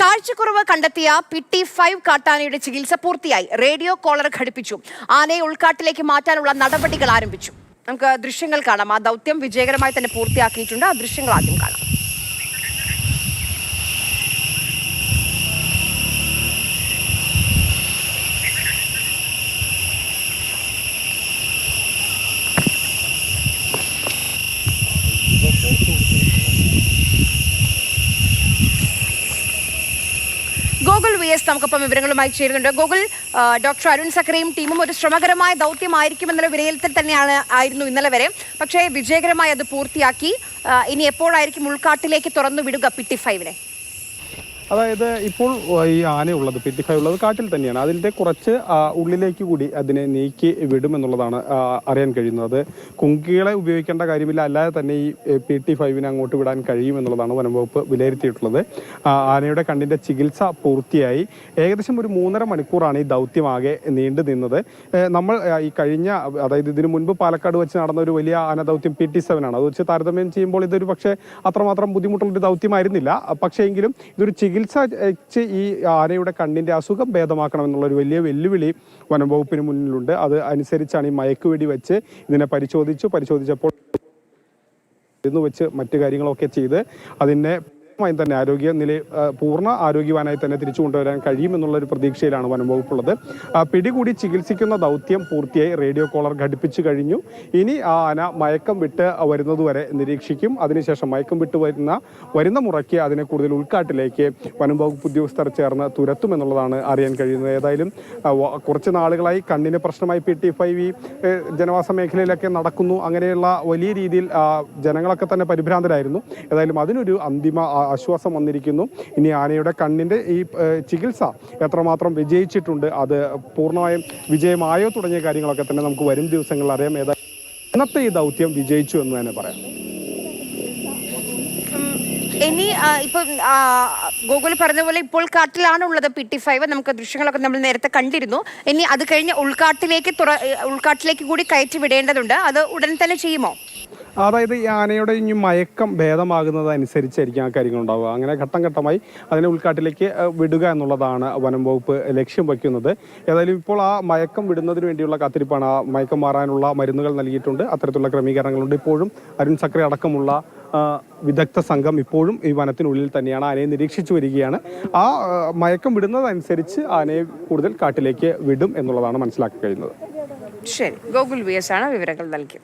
കാഴ്ചക്കുറവ് കണ്ടെത്തിയ PT5 കാട്ടാനയുടെ ചികിത്സ പൂർത്തിയായി. റേഡിയോ കോളർ ഘടിപ്പിച്ചു. ആനയെ ഉൾക്കാട്ടിലേക്ക് മാറ്റാനുള്ള നടപടികൾ ആരംഭിച്ചു. നമുക്ക് ദൃശ്യങ്ങൾ കാണാം. ആ ദൗത്യം വിജയകരമായി തന്നെ പൂർത്തിയാക്കിയിട്ടുണ്ട്. ആ ദൃശ്യങ്ങൾ ആദ്യം കാണാം. ഗോകുൽ VS നമുക്കൊപ്പം വിവരങ്ങളുമായി ചേരുന്നുണ്ട്. ഗോകുൽ, ഡോക്ടർ അരുൺ സക്കറിയും ടീമും ഒരു ശ്രമകരമായ ദൗത്യമായിരിക്കുമെന്നുള്ള വിലയിരുത്തൽ ആയിരുന്നു ഇന്നലെ വരെ. പക്ഷേ വിജയകരമായി അത് പൂർത്തിയാക്കി. ഇനി എപ്പോഴായിരിക്കും ഉൾക്കാട്ടിലേക്ക് തുറന്നു വിടുക PT5നെ? അതായത് ഇപ്പോൾ ഈ ആനയുള്ളത് PT5 ഉള്ളത് കാട്ടിൽ തന്നെയാണ്. അതിൻ്റെ കുറച്ച് ഉള്ളിലേക്ക് കൂടി അതിനെ നീക്കി വിടുമെന്നുള്ളതാണ് അറിയാൻ കഴിയുന്നത്. കുങ്കികളെ ഉപയോഗിക്കേണ്ട കാര്യമില്ല, അല്ലാതെ തന്നെ ഈ PT5നെ അങ്ങോട്ട് വിടാൻ കഴിയുമെന്നുള്ളതാണ് വനംവകുപ്പ് വിലയിരുത്തിയിട്ടുള്ളത്. ആനയുടെ കണ്ണിൻ്റെ ചികിത്സ പൂർത്തിയായി. ഏകദേശം ഒരു 3.5 മണിക്കൂറാണ് ഈ ദൗത്യമാകെ നീണ്ടു നിന്നത്. നമ്മൾ ഈ കഴിഞ്ഞ, അതായത് ഇതിനു മുൻപ് പാലക്കാട് വെച്ച് നടന്ന ഒരു വലിയ ആന ദൗത്യം PT7 ആണ്. അത് വെച്ച് താരതമ്യം ചെയ്യുമ്പോൾ ഇതൊരു പക്ഷേ അത്രമാത്രം ബുദ്ധിമുട്ടുള്ളൊരു ദൗത്യമായിരുന്നില്ല. പക്ഷേ എങ്കിലും ഇതൊരു ചികിത്സ ഈ ആനയുടെ കണ്ണിന്റെ അസുഖം ഭേദമാക്കണമെന്നുള്ള ഒരു വലിയ വെല്ലുവിളി വനംവകുപ്പിന് മുന്നിലുണ്ട്. അത് അനുസരിച്ചാണ് ഈ മയക്കുവെടി വെച്ച് ഇതിനെ പരിശോധിച്ചപ്പോൾ വെച്ച് മറ്റു കാര്യങ്ങളൊക്കെ ചെയ്ത് അതിനെ തന്നെ പൂർണ്ണ ആരോഗ്യവാനായി തന്നെ തിരിച്ചു കൊണ്ടുവരാൻ കഴിയുമെന്നുള്ളൊരു പ്രതീക്ഷയിലാണ് വനംവകുപ്പുള്ളത്. പിടികൂടി ചികിത്സിക്കുന്ന ദൗത്യം പൂർത്തിയായി. റേഡിയോ കോളർ ഘടിപ്പിച്ചു കഴിഞ്ഞു. ഇനി ആ ആന മയക്കം വിട്ട് വരുന്നതുവരെ നിരീക്ഷിക്കും. അതിനുശേഷം മയക്കം വിട്ട് വരുന്ന മുറയ്ക്ക് അതിനെ കൂടുതൽ ഉൾക്കാട്ടിലേക്ക് വനംവകുപ്പ് ഉദ്യോഗസ്ഥർ ചേർന്ന് തുരത്തുമെന്നുള്ളതാണ് അറിയാൻ കഴിയുന്നത്. ഏതായാലും കുറച്ച് നാളുകളായി കണ്ണിന് പ്രശ്നമായി PT5 ഈ ജനവാസ മേഖലയിലൊക്കെ നടക്കുന്നു. അങ്ങനെയുള്ള വലിയ രീതിയിൽ ജനങ്ങളൊക്കെ തന്നെ പരിഭ്രാന്തരായിരുന്നു. ഏതായാലും അതിനൊരു അന്തിമ ആശ്വാസം വന്നിരിക്കുന്നു. ഇനി ആനയുടെ കണ്ണിന്റെ ഈ ചികിത്സ എത്രമാത്രം വിജയിച്ചിട്ടുണ്ട്, അത് പൂർണ്ണമായും വിജയമായോ തുടങ്ങിയ കാര്യങ്ങളൊക്കെ തന്നെ നമുക്ക് വരും ദിവസങ്ങളിൽ അറിയാം. ഏതായാലും ഇന്നത്തെ ഈ ദൗത്യം വിജയിച്ചു എന്ന് തന്നെ പറയാം. ഇനി ഇപ്പൊ ഗോകുൽ പറഞ്ഞ പോലെ ഇപ്പോൾ കാട്ടിലാണ് ഉള്ളത് PT5. നമുക്ക് ദൃശ്യങ്ങളൊക്കെ നമ്മൾ നേരത്തെ കണ്ടിരുന്നു. ഇനി അത് കഴിഞ്ഞ് ഉൾക്കാട്ടിലേക്ക് കൂടി കയറ്റി വിടേണ്ടതുണ്ട്. അത് ഉടൻ തന്നെ ചെയ്യുമോ? അതായത് ഈ ആനയുടെ ഇനി മയക്കം ഭേദമാകുന്നതനുസരിച്ചായിരിക്കും ആ കാര്യങ്ങൾ ഉണ്ടാവുക. അങ്ങനെ ഘട്ടം ഘട്ടമായി അതിനെ ഉൾക്കാട്ടിലേക്ക് വിടുക എന്നുള്ളതാണ് വനം വകുപ്പ് ലക്ഷ്യം വയ്ക്കുന്നത്. ഏതായാലും ഇപ്പോൾ ആ മയക്കം വിടുന്നതിന് വേണ്ടിയുള്ള കാത്തിരിപ്പാണ്. ആ മയക്കം മാറാനുള്ള മരുന്നുകൾ നൽകിയിട്ടുണ്ട്. അത്തരത്തിലുള്ള ക്രമീകരണങ്ങളുണ്ട്. ഇപ്പോഴും അരുൺ സക്രി അടക്കമുള്ള വിദഗ്ധ സംഘം ഇപ്പോഴും ഈ വനത്തിനുള്ളിൽ തന്നെയാണ്. ആനയെ നിരീക്ഷിച്ചു വരികയാണ്. ആ മയക്കം വിടുന്നതനുസരിച്ച് ആനയെ കൂടുതൽ കാട്ടിലേക്ക് വിടും എന്നുള്ളതാണ് മനസ്സിലാക്കി കഴിയുന്നത്. ശരി, ഗോകുൽ VS ആണ് വിവരങ്ങൾ നൽകിയത്.